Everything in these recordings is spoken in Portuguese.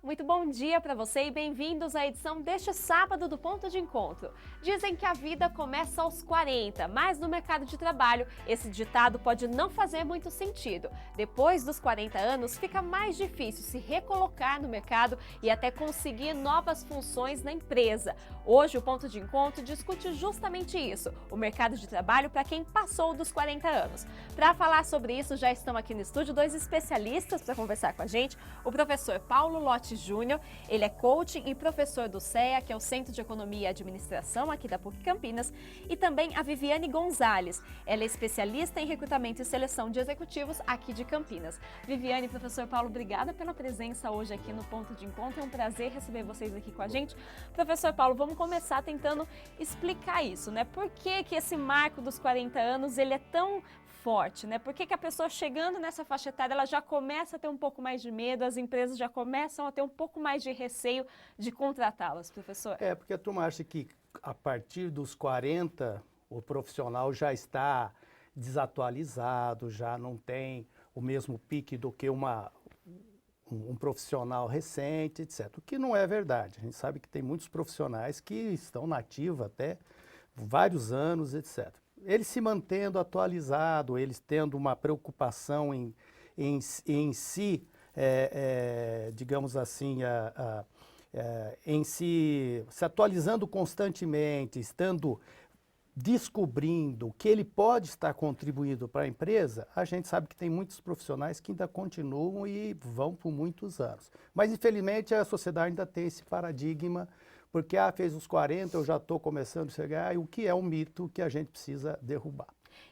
muito bom dia para você e bem-vindos à edição deste sábado do Ponto de Encontro. Dizem que a vida começa aos 40, mas no mercado de trabalho esse ditado pode não fazer muito sentido. Depois dos 40 anos fica mais difícil se recolocar no mercado e até conseguir novas funções na empresa. Hoje o Ponto de Encontro discute justamente isso, o mercado de trabalho para quem passou dos 40 anos. Para falar sobre isso já estão aqui no estúdio dois especialistas para conversar com a gente, o professor Paulo Lotti Júnior, ele é coach e professor do CEA, que é o Centro de Economia e Administração aqui da PUC Campinas, e também a Viviane Gonzalez, ela é especialista em recrutamento e seleção de executivos aqui de Campinas. Viviane e professor Paulo, obrigada pela presença hoje aqui no Ponto de Encontro, é um prazer receber vocês aqui com a gente. Professor Paulo, vamos começar tentando explicar isso, né? Por que esse marco dos 40 anos ele é tão forte, né? Por que a pessoa chegando nessa faixa etária, ela já começa a ter um pouco mais de medo, as empresas já começam a ter um pouco mais de receio de contratá-las, professor? Porque a turma acha que a partir dos 40 o profissional já está desatualizado, já não tem o mesmo pique do que um profissional recente, etc. O que não é verdade. A gente sabe que tem muitos profissionais que estão na ativa até vários anos, etc. Eles se mantendo atualizado, eles tendo uma preocupação em si, digamos assim, em se atualizando constantemente, estando descobrindo o que ele pode estar contribuindo para a empresa, a gente sabe que tem muitos profissionais que ainda continuam e vão por muitos anos. Mas, infelizmente, a sociedade ainda tem esse paradigma, porque fez os 40, eu já estou começando a chegar, e o que é um mito que a gente precisa derrubar.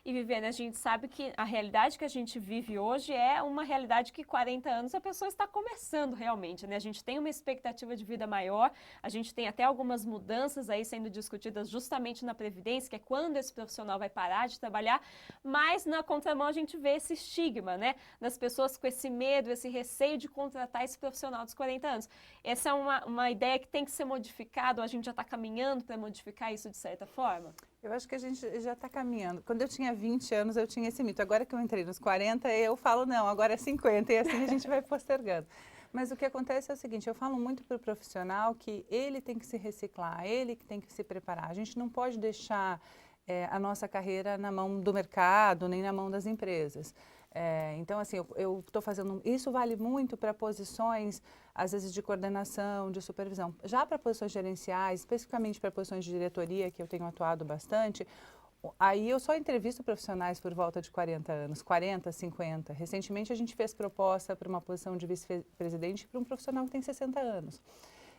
E, Viviane, a gente sabe que a realidade que a gente vive hoje é uma realidade que 40 anos a pessoa está começando realmente, né? A gente tem uma expectativa de vida maior, a gente tem até algumas mudanças aí sendo discutidas justamente na Previdência, que é quando esse profissional vai parar de trabalhar, mas na contramão a gente vê esse estigma, né? Das pessoas com esse medo, esse receio de contratar esse profissional dos 40 anos. Essa é uma ideia que tem que ser modificada, ou a gente já está caminhando para modificar isso de certa forma? Eu acho que a gente já está caminhando. Quando eu tinha 20 anos, eu tinha esse mito. Agora que eu entrei nos 40, eu falo, não, agora é 50, e assim a gente vai postergando. Mas o que acontece é o seguinte, eu falo muito para o profissional que ele tem que se reciclar, ele que tem que se preparar. A gente não pode deixar a nossa carreira na mão do mercado, nem na mão das empresas. Então, assim, eu estou fazendo... Isso vale muito para posições, às vezes, de coordenação, de supervisão. Já para posições gerenciais, especificamente para posições de diretoria, que eu tenho atuado bastante, aí eu só entrevisto profissionais por volta de 40 anos, 40, 50. Recentemente, a gente fez proposta para uma posição de vice-presidente para um profissional que tem 60 anos.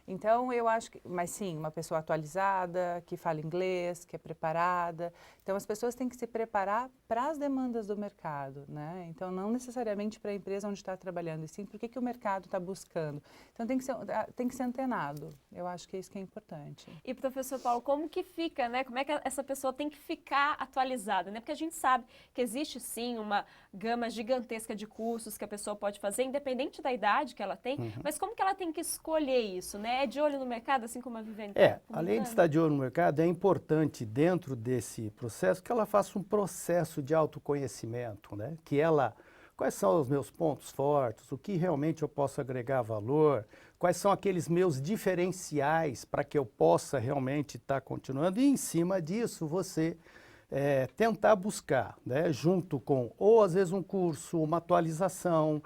Então, eu acho que, mas sim, uma pessoa atualizada, que fala inglês, que é preparada. Então, as pessoas têm que se preparar para as demandas do mercado, né? Então, não necessariamente para a empresa onde está trabalhando, e sim para o que o mercado está buscando. Então, tem que ser antenado. Eu acho que é isso que é importante. E, professor Paulo, como que fica, né? Como é que essa pessoa tem que ficar atualizada, né? Porque a gente sabe que existe, sim, uma gama gigantesca de cursos que a pessoa pode fazer, independente da idade que ela tem, mas como que ela tem que escolher isso, né? É de olho no mercado, assim como a Viviane está comentando? Além de estar de olho no mercado, é importante dentro desse processo que ela faça um processo de autoconhecimento, né? Quais são os meus pontos fortes, o que realmente eu posso agregar valor, quais são aqueles meus diferenciais para que eu possa realmente estar continuando, e em cima disso você tentar buscar, né, junto com, ou às vezes um curso, uma atualização,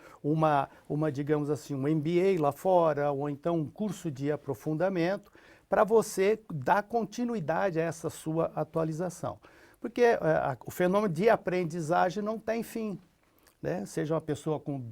digamos assim, um MBA lá fora, ou então um curso de aprofundamento, para você dar continuidade a essa sua atualização. Porque o fenômeno de aprendizagem não tem fim, né? Seja uma pessoa com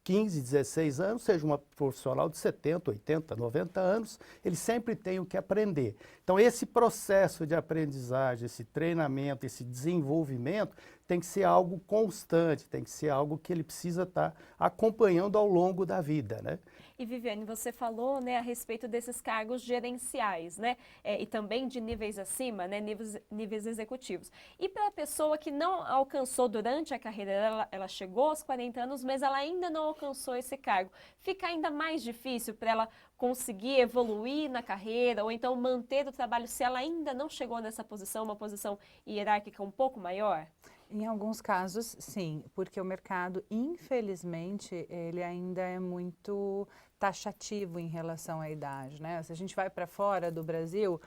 15, 16 anos, seja uma profissional de 70, 80, 90 anos, ele sempre tem o que aprender. Então, esse processo de aprendizagem, esse treinamento, esse desenvolvimento, tem que ser algo constante, tem que ser algo que ele precisa estar acompanhando ao longo da vida, né? E, Viviane, você falou, né, a respeito desses cargos gerenciais, né, e também de níveis acima, né, níveis executivos. E para a pessoa que não alcançou durante a carreira dela, ela chegou aos 40 anos, mas ela ainda não alcançou esse cargo, fica ainda mais difícil para ela conseguir evoluir na carreira ou então manter o trabalho se ela ainda não chegou nessa posição, uma posição hierárquica um pouco maior? Em alguns casos, sim, porque o mercado, infelizmente, ele ainda é muito taxativo em relação à idade, né? Se a gente vai para fora do Brasil,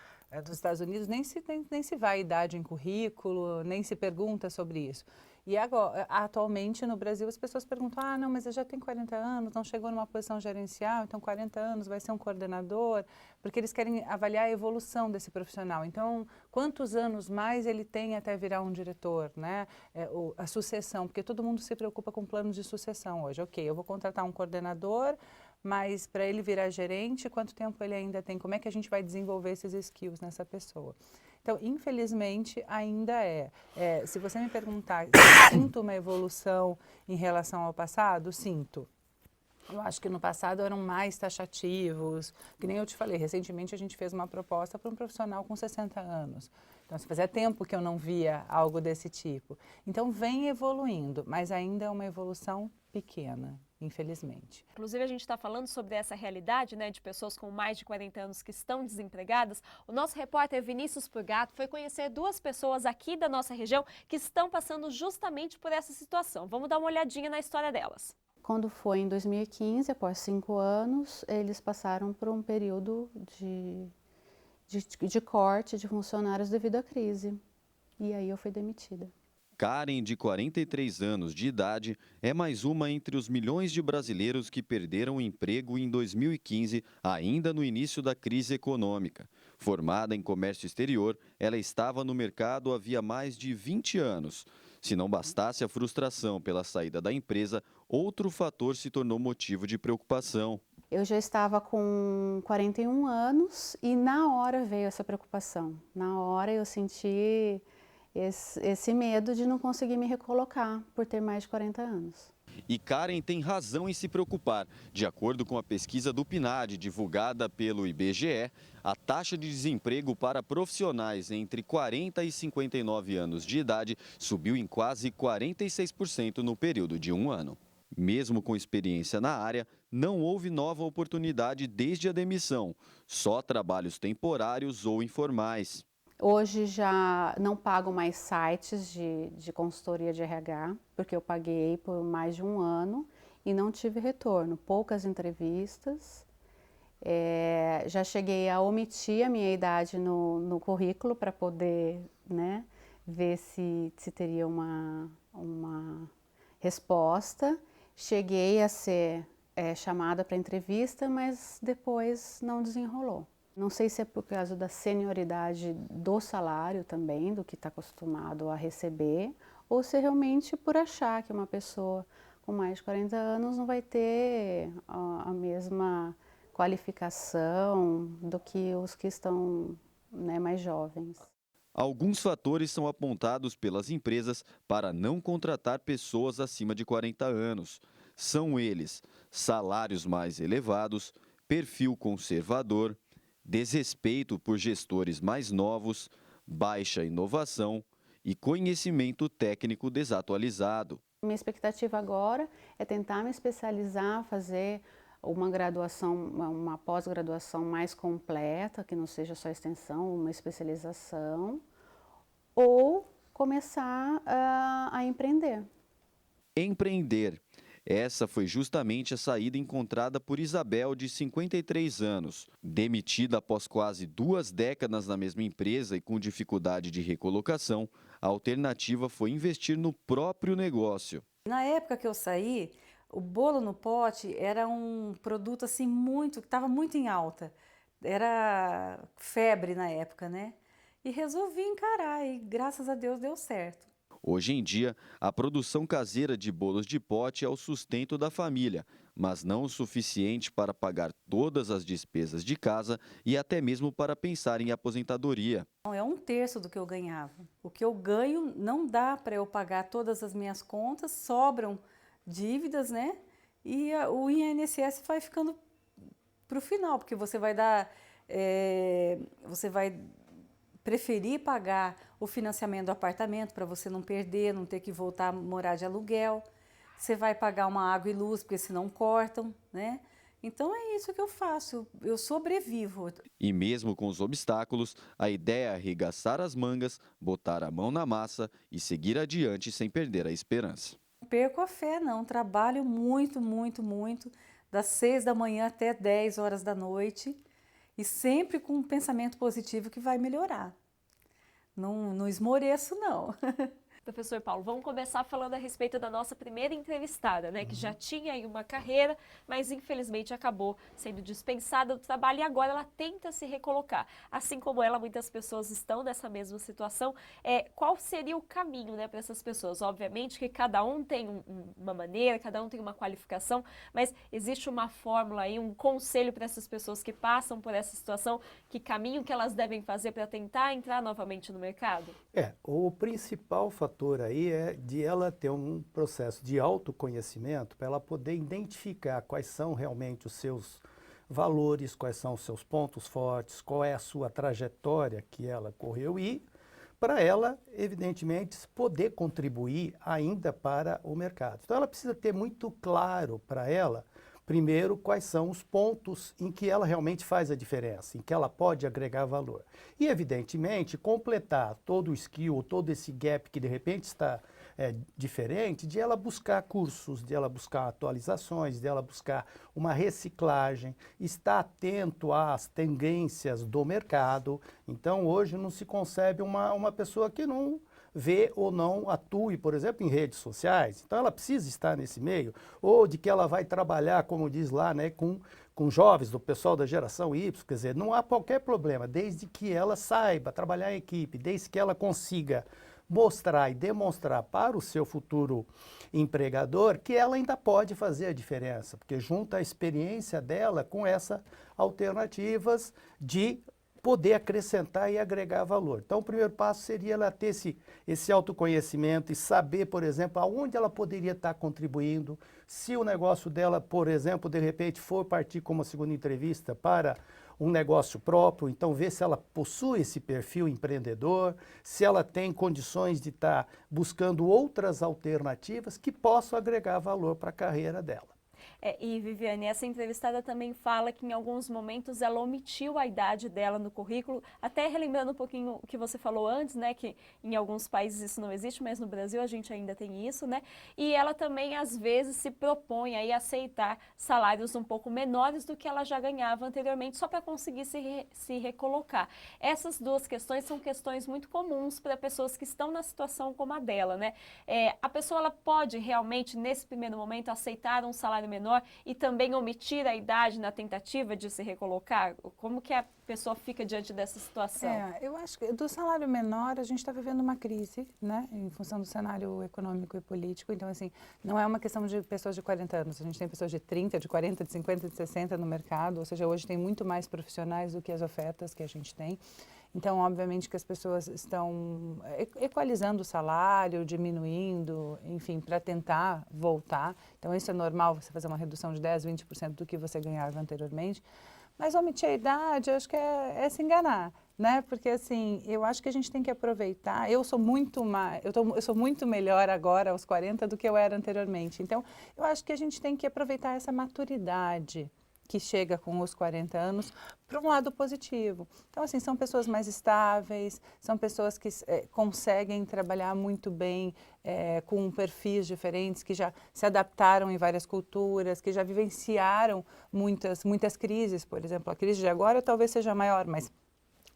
dos Estados Unidos, nem se vai a idade em currículo, nem se pergunta sobre isso. E agora, atualmente no Brasil as pessoas perguntam, ah, não, mas eu já tenho 40 anos, não chegou numa posição gerencial, então 40 anos vai ser um coordenador, porque eles querem avaliar a evolução desse profissional. Então, quantos anos mais ele tem até virar um diretor, né? A sucessão, porque todo mundo se preocupa com planos de sucessão hoje. Ok, eu vou contratar um coordenador, mas para ele virar gerente, quanto tempo ele ainda tem? Como é que a gente vai desenvolver esses skills nessa pessoa? Então, infelizmente, ainda se você me perguntar se eu sinto uma evolução em relação ao passado, sinto. Eu acho que no passado eram mais taxativos, que nem eu te falei, recentemente a gente fez uma proposta para um profissional com 60 anos. Então, fazia tempo que eu não via algo desse tipo. Então, vem evoluindo, mas ainda é uma evolução pequena, infelizmente. Inclusive, a gente está falando sobre essa realidade, né, de pessoas com mais de 40 anos que estão desempregadas. O nosso repórter Vinícius Purgato foi conhecer duas pessoas aqui da nossa região que estão passando justamente por essa situação. Vamos dar uma olhadinha na história delas. Quando foi em 2015, após 5 anos, eles passaram por um período de corte de funcionários devido à crise. E aí eu fui demitida. Karen, de 43 anos de idade, é mais uma entre os milhões de brasileiros que perderam o emprego em 2015, ainda no início da crise econômica. Formada em comércio exterior, ela estava no mercado havia mais de 20 anos. Se não bastasse a frustração pela saída da empresa, outro fator se tornou motivo de preocupação. Eu já estava com 41 anos e na hora veio essa preocupação. Na hora eu senti esse medo de não conseguir me recolocar por ter mais de 40 anos. E Karen tem razão em se preocupar. De acordo com a pesquisa do PNAD, divulgada pelo IBGE, a taxa de desemprego para profissionais entre 40 e 59 anos de idade subiu em quase 46% no período de um ano. Mesmo com experiência na área, não houve nova oportunidade desde a demissão, só trabalhos temporários ou informais. Hoje já não pago mais sites de consultoria de RH, porque eu paguei por mais de um ano e não tive retorno. Poucas entrevistas. Já cheguei a omitir a minha idade no currículo para poder, né, ver se teria uma resposta. Cheguei a ser chamada para entrevista, mas depois não desenrolou. Não sei se é por causa da senioridade do salário também, do que está acostumado a receber, ou se é realmente por achar que uma pessoa com mais de 40 anos não vai ter a mesma qualificação do que os que estão, né, mais jovens. Alguns fatores são apontados pelas empresas para não contratar pessoas acima de 40 anos. São eles: salários mais elevados, perfil conservador, desrespeito por gestores mais novos, baixa inovação e conhecimento técnico desatualizado. Minha expectativa agora é tentar me especializar, fazer uma graduação, uma pós-graduação mais completa, que não seja só extensão, uma especialização, ou começar a empreender. Empreender. Essa foi justamente a saída encontrada por Isabel, de 53 anos. Demitida após quase 2 décadas na mesma empresa e com dificuldade de recolocação, a alternativa foi investir no próprio negócio. Na época que eu saí, o bolo no pote era um produto assim que estava muito em alta. Era febre na época, né? E resolvi encarar e graças a Deus deu certo. Hoje em dia, a produção caseira de bolos de pote é o sustento da família, mas não o suficiente para pagar todas as despesas de casa e até mesmo para pensar em aposentadoria. É 1/3 do que eu ganhava. O que eu ganho não dá para eu pagar todas as minhas contas, sobram dívidas, né? E o INSS vai ficando para o final, porque você vai preferir pagar o financiamento do apartamento para você não perder, não ter que voltar a morar de aluguel. Você vai pagar uma água e luz, porque senão cortam, né? Então é isso que eu faço, eu sobrevivo. E mesmo com os obstáculos, a ideia é arregaçar as mangas, botar a mão na massa e seguir adiante sem perder a esperança. Não perco a fé, não. Trabalho muito, muito, muito, das 6 da manhã até 10 horas da noite, e sempre com um pensamento positivo que vai melhorar. Não esmoreço, não. Professor Paulo, vamos começar falando a respeito da nossa primeira entrevistada, né? Que já tinha aí uma carreira, mas infelizmente acabou sendo dispensada do trabalho e agora ela tenta se recolocar. Assim como ela, muitas pessoas estão nessa mesma situação. Qual seria o caminho, né, para essas pessoas? Obviamente que cada um tem uma maneira, cada um tem uma qualificação, mas existe uma fórmula aí, um conselho para essas pessoas que passam por essa situação, que caminho que elas devem fazer para tentar entrar novamente no mercado? O principal fator aí é de ela ter um processo de autoconhecimento para ela poder identificar quais são realmente os seus valores, quais são os seus pontos fortes, qual é a sua trajetória que ela correu e para ela, evidentemente, poder contribuir ainda para o mercado. Então ela precisa ter muito claro para ela, primeiro, quais são os pontos em que ela realmente faz a diferença, em que ela pode agregar valor. E, evidentemente, completar todo o skill, todo esse gap que de repente está diferente, de ela buscar cursos, de ela buscar atualizações, de ela buscar uma reciclagem, estar atento às tendências do mercado. Então, hoje não se concebe uma pessoa que não vê ou não atue, por exemplo, em redes sociais. Então ela precisa estar nesse meio, ou de que ela vai trabalhar, como diz lá, né, com jovens, do pessoal da geração Y, quer dizer, não há qualquer problema, desde que ela saiba trabalhar em equipe, desde que ela consiga mostrar e demonstrar para o seu futuro empregador que ela ainda pode fazer a diferença, porque junta a experiência dela com essas alternativas de poder acrescentar e agregar valor. Então, o primeiro passo seria ela ter esse autoconhecimento e saber, por exemplo, aonde ela poderia estar contribuindo, se o negócio dela, por exemplo, de repente for partir como a segunda entrevista para um negócio próprio, então ver se ela possui esse perfil empreendedor, se ela tem condições de estar buscando outras alternativas que possam agregar valor para a carreira dela. E Viviane, essa entrevistada também fala que em alguns momentos ela omitiu a idade dela no currículo, até relembrando um pouquinho o que você falou antes, né, que em alguns países isso não existe, mas no Brasil a gente ainda tem isso, né, e ela também às vezes se propõe aí a aceitar salários um pouco menores do que ela já ganhava anteriormente, só para conseguir se recolocar. Essas duas questões são questões muito comuns para pessoas que estão na situação como a dela, né, a pessoa ela pode realmente nesse primeiro momento aceitar um salário menor e também omitir a idade na tentativa de se recolocar? Como que a pessoa fica diante dessa situação? Eu acho que do salário menor a gente está vivendo uma crise, né, em função do cenário econômico e político. Então, assim, não é uma questão de pessoas de 40 anos. A gente tem pessoas de 30, de 40, de 50, de 60 no mercado. Ou seja, hoje tem muito mais profissionais do que as ofertas que a gente tem. Então, obviamente que as pessoas estão equalizando o salário, diminuindo, enfim, para tentar voltar. Então, isso é normal, você fazer uma redução de 10, 20% do que você ganhava anteriormente. Mas omitir a idade, eu acho que é se enganar, né? Porque, assim, eu acho que a gente tem que aproveitar. Eu sou muito melhor agora, aos 40, do que eu era anteriormente. Então, eu acho que a gente tem que aproveitar essa maturidade que chega com os 40 anos para um lado positivo. Então, assim, são pessoas mais estáveis, são pessoas que conseguem trabalhar muito bem com perfis diferentes, que já se adaptaram em várias culturas, que já vivenciaram muitas crises. Por exemplo, a crise de agora talvez seja maior, mas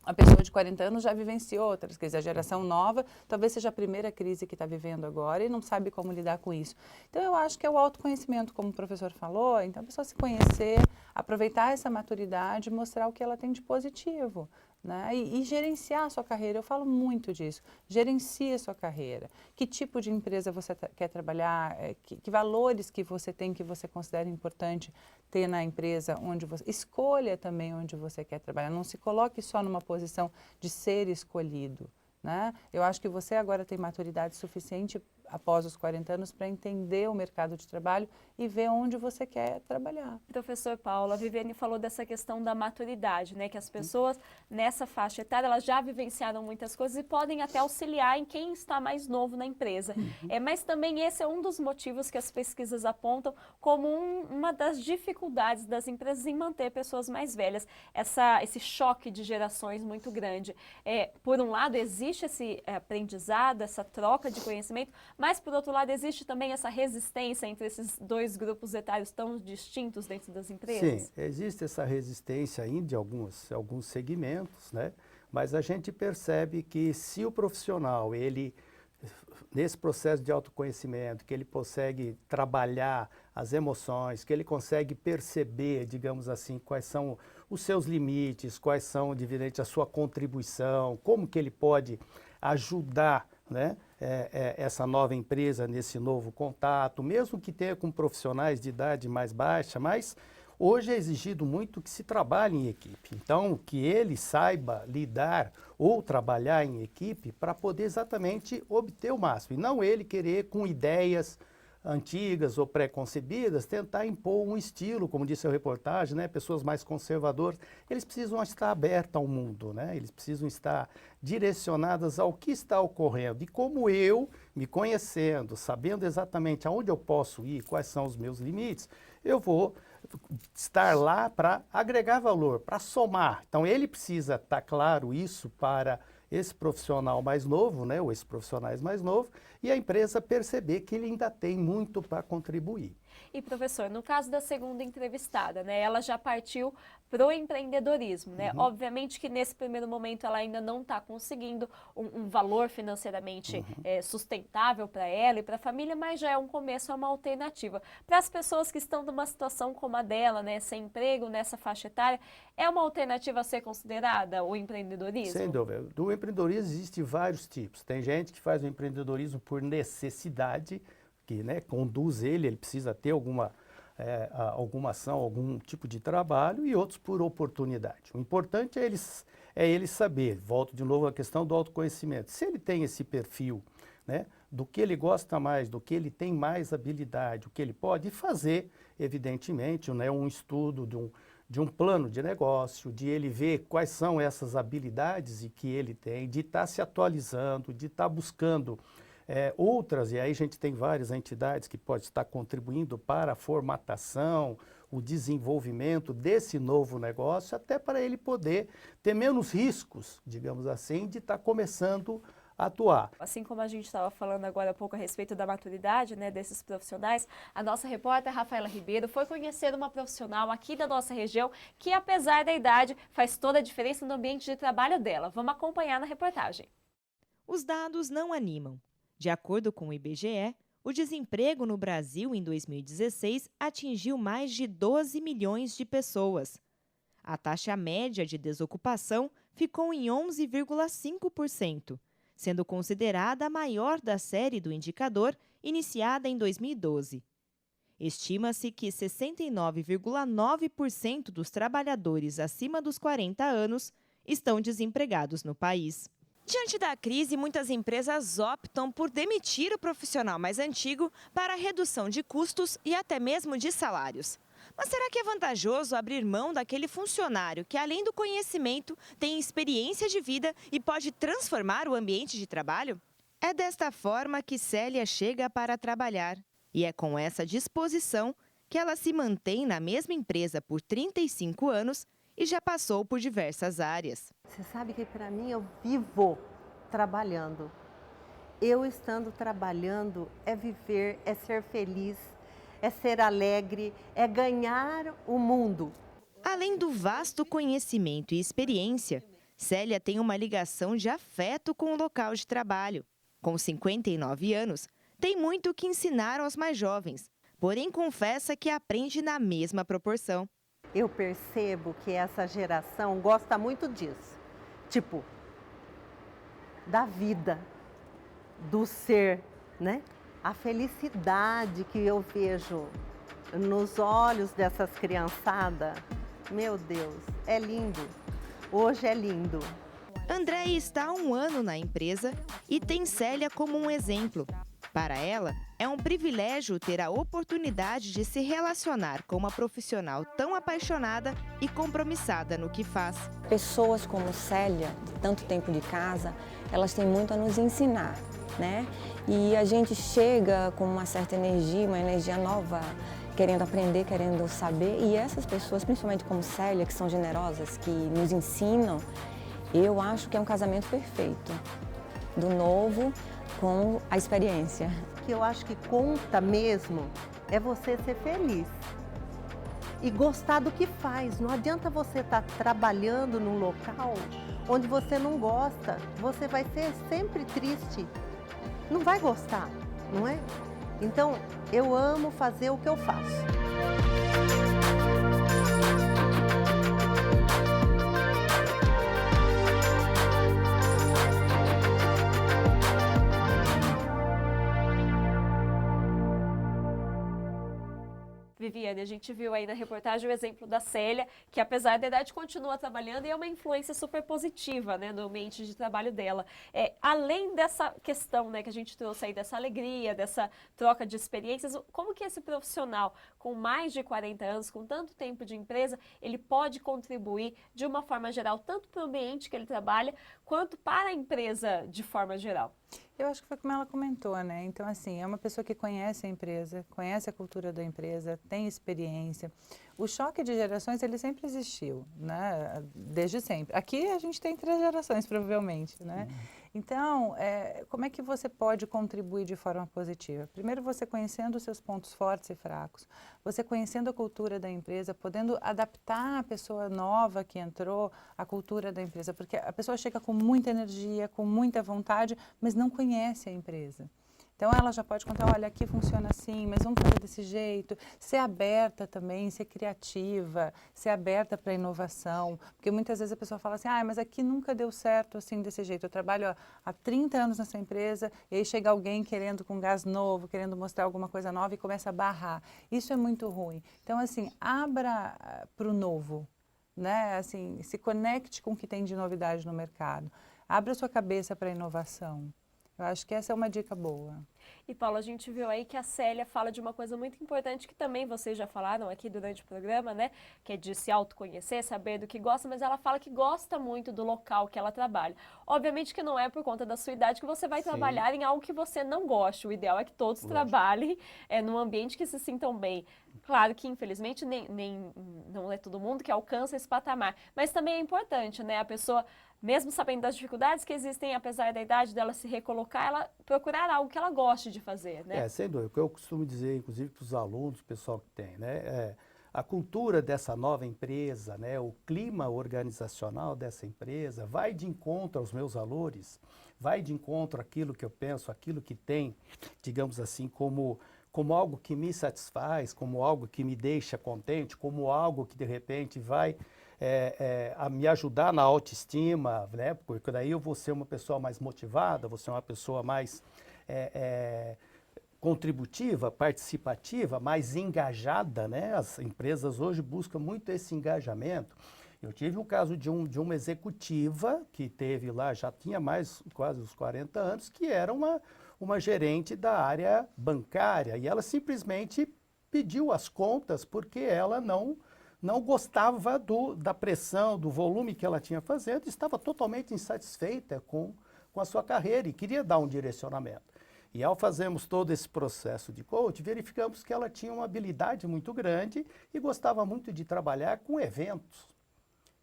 a pessoa de 40 anos já vivenciou outras crises. A geração nova talvez seja a primeira crise que está vivendo agora e não sabe como lidar com isso. Então, eu acho que é o autoconhecimento, como o professor falou. Então, a pessoa se conhecer, aproveitar essa maturidade, mostrar o que ela tem de positivo, né? E gerenciar a sua carreira. Eu falo muito disso. Gerencie a sua carreira. Que tipo de empresa você quer trabalhar? Que valores que você tem que você considera importante ter na empresa onde você... Escolha também onde você quer trabalhar. Não se coloque só numa posição de ser escolhido, né? Eu acho que você agora tem maturidade suficiente após os 40 anos para entender o mercado de trabalho e ver onde você quer trabalhar. Professor Paulo, a Viviane falou dessa questão da maturidade, né? Que as pessoas nessa faixa etária, elas já vivenciaram muitas coisas e podem até auxiliar em quem está mais novo na empresa. Mas também esse é um dos motivos que as pesquisas apontam como uma das dificuldades das empresas em manter pessoas mais velhas. Esse choque de gerações muito grande. Por um lado, existe esse aprendizado, essa troca de conhecimento, mas, por outro lado, existe também essa resistência entre esses dois grupos etários tão distintos dentro das empresas? Sim, existe essa resistência ainda de alguns segmentos, né? Mas a gente percebe que se o profissional, ele, nesse processo de autoconhecimento, que ele consegue trabalhar as emoções, que ele consegue perceber, digamos assim, quais são os seus limites, quais são, dividente, a sua contribuição, como que ele pode ajudar, né, essa nova empresa nesse novo contato, mesmo que tenha com profissionais de idade mais baixa, mas hoje é exigido muito que se trabalhe em equipe. Então, que ele saiba lidar ou trabalhar em equipe para poder exatamente obter o máximo. E não ele querer, com ideias antigas ou pré-concebidas, tentar impor um estilo, como disse a reportagem, né? Pessoas mais conservadoras, eles precisam estar abertos ao mundo, né? Eles precisam estar direcionadas ao que está ocorrendo. E como eu, me conhecendo, sabendo exatamente aonde eu posso ir, quais são os meus limites, eu vou estar lá para agregar valor, para somar. Então, ele precisa estar claro isso para esse profissional mais novo, né, ou esses profissionais mais novos, e a empresa perceber que ele ainda tem muito para contribuir. E, professor, no caso da segunda entrevistada, né, ela já partiu para o empreendedorismo, né? Obviamente que nesse primeiro momento ela ainda não está conseguindo um valor financeiramente sustentável para ela e para a família, mas já é um começo, é uma alternativa. Para as pessoas que estão numa situação como a dela, né, sem emprego, nessa faixa etária, é uma alternativa a ser considerada o empreendedorismo? Sem dúvida. Do empreendedorismo existem vários tipos. Tem gente que faz o empreendedorismo por necessidade, que, né, conduz ele precisa ter alguma ação, algum tipo de trabalho, e outros por oportunidade. O importante é ele saber, volto de novo à questão do autoconhecimento, se ele tem esse perfil, né, do que ele gosta mais, do que ele tem mais habilidade, o que ele pode fazer, evidentemente, né, um estudo de um plano de negócio, de ele ver quais são essas habilidades e que ele tem, de estar se atualizando, de estar buscando outras, e aí a gente tem várias entidades que podem estar contribuindo para a formatação, o desenvolvimento desse novo negócio, até para ele poder ter menos riscos, digamos assim, de estar começando a atuar. Assim como a gente estava falando agora há pouco a respeito da maturidade, né, desses profissionais, a nossa repórter Rafaela Ribeiro foi conhecer uma profissional aqui da nossa região que, apesar da idade, faz toda a diferença no ambiente de trabalho dela. Vamos acompanhar na reportagem. Os dados não animam. De acordo com o IBGE, o desemprego no Brasil em 2016 atingiu mais de 12 milhões de pessoas. A taxa média de desocupação ficou em 11,5%, sendo considerada a maior da série do indicador, iniciada em 2012. Estima-se que 69,9% dos trabalhadores acima dos 40 anos estão desempregados no país. Diante da crise, muitas empresas optam por demitir o profissional mais antigo para redução de custos e até mesmo de salários. Mas será que é vantajoso abrir mão daquele funcionário que, além do conhecimento, tem experiência de vida e pode transformar o ambiente de trabalho? É desta forma que Célia chega para trabalhar. E é com essa disposição que ela se mantém na mesma empresa por 35 anos e já passou por diversas áreas. Você sabe que para mim eu vivo trabalhando. Eu estando trabalhando é viver, é ser feliz, é ser alegre, é ganhar o mundo. Além do vasto conhecimento e experiência, Célia tem uma ligação de afeto com o local de trabalho. Com 59 anos, tem muito que ensinar aos mais jovens, porém confessa que aprende na mesma proporção. Eu percebo que essa geração gosta muito disso, tipo, da vida, do ser, né? A felicidade que eu vejo nos olhos dessas criançadas, meu Deus, é lindo, hoje é lindo. Andréia está há 1 ano na empresa e tem Célia como um exemplo. Para ela, é um privilégio ter a oportunidade de se relacionar com uma profissional tão apaixonada e compromissada no que faz. Pessoas como Célia, de tanto tempo de casa, elas têm muito a nos ensinar, né? E a gente chega com uma certa energia, uma energia nova, querendo aprender, querendo saber. E essas pessoas, principalmente como Célia, que são generosas, que nos ensinam, eu acho que é um casamento perfeito. Do novo com a experiência. O que eu acho que conta mesmo é você ser feliz e gostar do que faz. Não adianta você estar trabalhando num local onde você não gosta, você vai ser sempre triste, não vai gostar, não é? Então, eu amo fazer o que eu faço. Viviane, a gente viu aí na reportagem o exemplo da Célia, que apesar da idade continua trabalhando e é uma influência super positiva, né, no ambiente de trabalho dela. Além dessa questão, né, que a gente trouxe aí, dessa alegria, dessa troca de experiências, como que esse profissional com mais de 40 anos, com tanto tempo de empresa, ele pode contribuir de uma forma geral, tanto para o ambiente que ele trabalha, quanto para a empresa de forma geral? Eu acho que foi como ela comentou, né? Então, assim, é uma pessoa que conhece a empresa, conhece a cultura da empresa, tem experiência. O choque de gerações, ele sempre existiu, né? Desde sempre. Aqui a gente tem 3 gerações, provavelmente, né? Então, como é que você pode contribuir de forma positiva? Primeiro, você conhecendo os seus pontos fortes e fracos, você conhecendo a cultura da empresa, podendo adaptar a pessoa nova que entrou à cultura da empresa, porque a pessoa chega com muita energia, com muita vontade, mas não conhece a empresa. Então, ela já pode contar, olha, aqui funciona assim, mas vamos fazer desse jeito. Ser aberta também, ser criativa, ser aberta para a inovação. Porque muitas vezes a pessoa fala assim, mas aqui nunca deu certo assim, desse jeito. Eu trabalho há 30 anos nessa empresa e aí chega alguém querendo com gás novo, querendo mostrar alguma coisa nova e começa a barrar. Isso é muito ruim. Então, assim, abra para o novo, né? Assim, se conecte com o que tem de novidade no mercado. Abra sua cabeça para a inovação. Eu acho que essa é uma dica boa. E, Paulo, a gente viu aí que a Célia fala de uma coisa muito importante que também vocês já falaram aqui durante o programa, né? Que é de se autoconhecer, saber do que gosta, mas ela fala que gosta muito do local que ela trabalha. Obviamente que não é por conta da sua idade que você vai trabalhar em algo que você não goste. O ideal é que todos trabalhem num ambiente que se sintam bem. Claro que, infelizmente, não é todo mundo que alcança esse patamar. Mas também é importante, né? A pessoa, mesmo sabendo das dificuldades que existem, apesar da idade dela se recolocar, ela procurar algo que ela goste de fazer, né? Sem dúvida. O que eu costumo dizer, inclusive, para os alunos, o pessoal que tem, né? A cultura dessa nova empresa, né? O clima organizacional dessa empresa vai de encontro aos meus valores, vai de encontro àquilo que eu penso, aquilo que tem, digamos assim, como algo que me satisfaz, como algo que me deixa contente, como algo que, de repente, vai a me ajudar na autoestima, né? Porque daí eu vou ser uma pessoa mais motivada, vou ser uma pessoa mais contributiva, participativa, mais engajada, né? As empresas hoje buscam muito esse engajamento. Eu tive um caso de uma executiva que teve lá, já tinha quase os 40 anos, que era uma gerente da área bancária, e ela simplesmente pediu as contas porque ela não gostava da pressão, do volume que ela tinha fazendo, estava totalmente insatisfeita com a sua carreira e queria dar um direcionamento. E ao fazermos todo esse processo de coach, verificamos que ela tinha uma habilidade muito grande e gostava muito de trabalhar com eventos.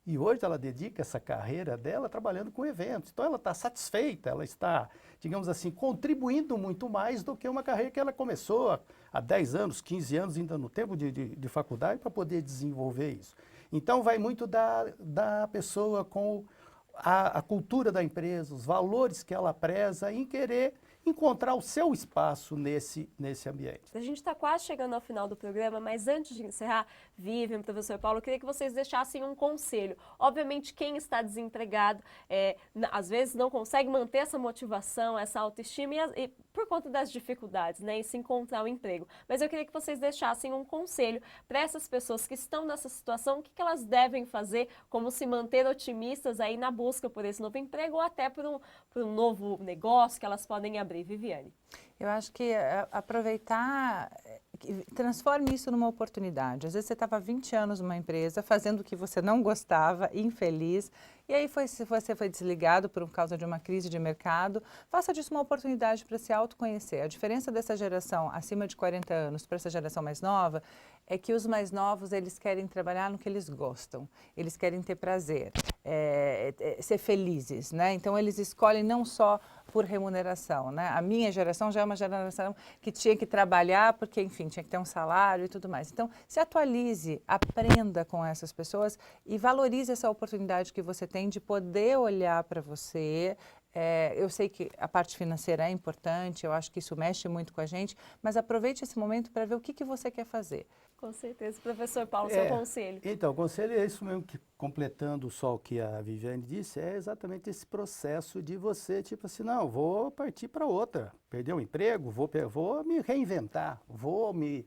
E hoje ela dedica essa carreira dela trabalhando com eventos. Então ela está satisfeita, ela está, digamos assim, contribuindo muito mais do que uma carreira que ela começou há 10 anos, 15 anos, ainda no tempo de faculdade, para poder desenvolver isso. Então vai muito da pessoa com a cultura da empresa, os valores que ela preza em querer encontrar o seu espaço nesse ambiente. A gente está quase chegando ao final do programa, mas antes de encerrar, Vivian, professor Paulo, eu queria que vocês deixassem um conselho. Obviamente, quem está desempregado, às vezes não consegue manter essa motivação, essa autoestima e por conta das dificuldades, né, em se encontrar um emprego. Mas eu queria que vocês deixassem um conselho para essas pessoas que estão nessa situação, o que elas devem fazer, como se manter otimistas aí na busca por esse novo emprego ou até por um novo negócio que elas podem abrir. Viviane. Eu acho que aproveitar, transforme isso numa oportunidade. Às vezes você estava 20 anos numa empresa, fazendo o que você não gostava, infeliz, e aí você foi desligado por causa de uma crise de mercado. Faça disso uma oportunidade para se autoconhecer. A diferença dessa geração acima de 40 anos para essa geração mais nova é que os mais novos, eles querem trabalhar no que eles gostam, eles querem ter prazer, ser felizes, né? Então, eles escolhem não só por remuneração, né? A minha geração já é uma geração que tinha que trabalhar porque, enfim, tinha que ter um salário e tudo mais. Então, se atualize, aprenda com essas pessoas e valorize essa oportunidade que você tem de poder olhar para você. Eu sei que a parte financeira é importante, eu acho que isso mexe muito com a gente, mas aproveite esse momento para ver o que você quer fazer. Com certeza. Professor Paulo, seu conselho. Então, o conselho é isso mesmo, que completando só o que a Viviane disse, é exatamente esse processo de você, tipo assim, não, vou partir para outra, perder um emprego, vou me reinventar, vou me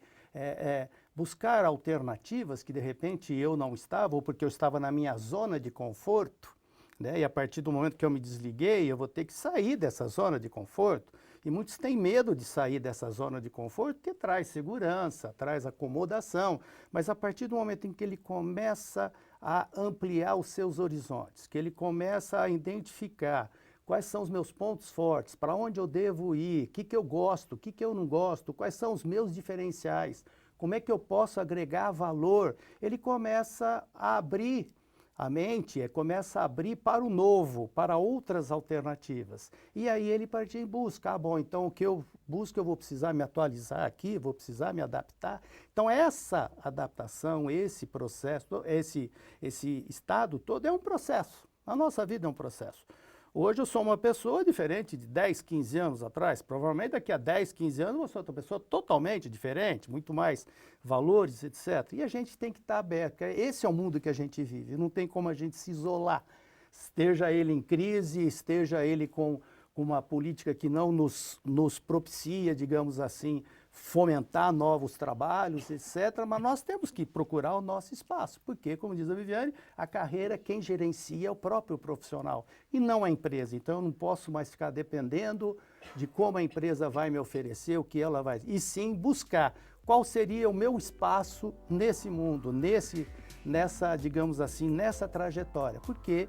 buscar alternativas que de repente eu não estava, ou porque eu estava na minha zona de conforto, né? E a partir do momento que eu me desliguei, eu vou ter que sair dessa zona de conforto. E muitos têm medo de sair dessa zona de conforto, que traz segurança, traz acomodação. Mas a partir do momento em que ele começa a ampliar os seus horizontes, que ele começa a identificar quais são os meus pontos fortes, para onde eu devo ir, o que eu gosto, o que eu não gosto, quais são os meus diferenciais, como é que eu posso agregar valor, ele começa a abrir a mente, começa a abrir para o novo, para outras alternativas. E aí ele parte em busca. Bom, então o que eu busco, eu vou precisar me atualizar aqui, vou precisar me adaptar. Então essa adaptação, esse processo, esse estado todo é um processo. A nossa vida é um processo. Hoje eu sou uma pessoa diferente de 10, 15 anos atrás. Provavelmente daqui a 10, 15 anos eu sou outra pessoa totalmente diferente, muito mais valores, etc. E a gente tem que estar aberto. Esse é o mundo que a gente vive. Não tem como a gente se isolar. Esteja ele em crise, esteja ele com uma política que não nos propicia, digamos assim, fomentar novos trabalhos, etc. Mas nós temos que procurar o nosso espaço, porque, como diz a Viviane, a carreira quem gerencia é o próprio profissional e não a empresa. Então eu não posso mais ficar dependendo de como a empresa vai me oferecer, o que ela vai... E sim buscar qual seria o meu espaço nesse mundo, nessa, digamos assim, nessa trajetória, porque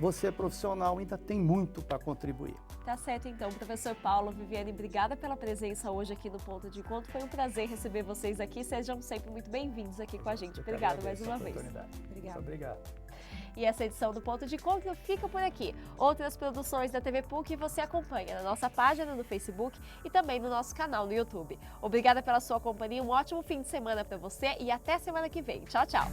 você profissional ainda tem muito para contribuir. Tá certo, então, professor Paulo, Viviane, obrigada pela presença hoje aqui no Ponto de Encontro. Foi um prazer receber vocês aqui. Sejam sempre muito bem-vindos aqui com a gente. Obrigada mais uma vez. Obrigada. Obrigado. E essa edição do Ponto de Encontro fica por aqui. Outras produções da TV PUC você acompanha na nossa página no Facebook e também no nosso canal no YouTube. Obrigada pela sua companhia, um ótimo fim de semana para você e até semana que vem. Tchau, tchau!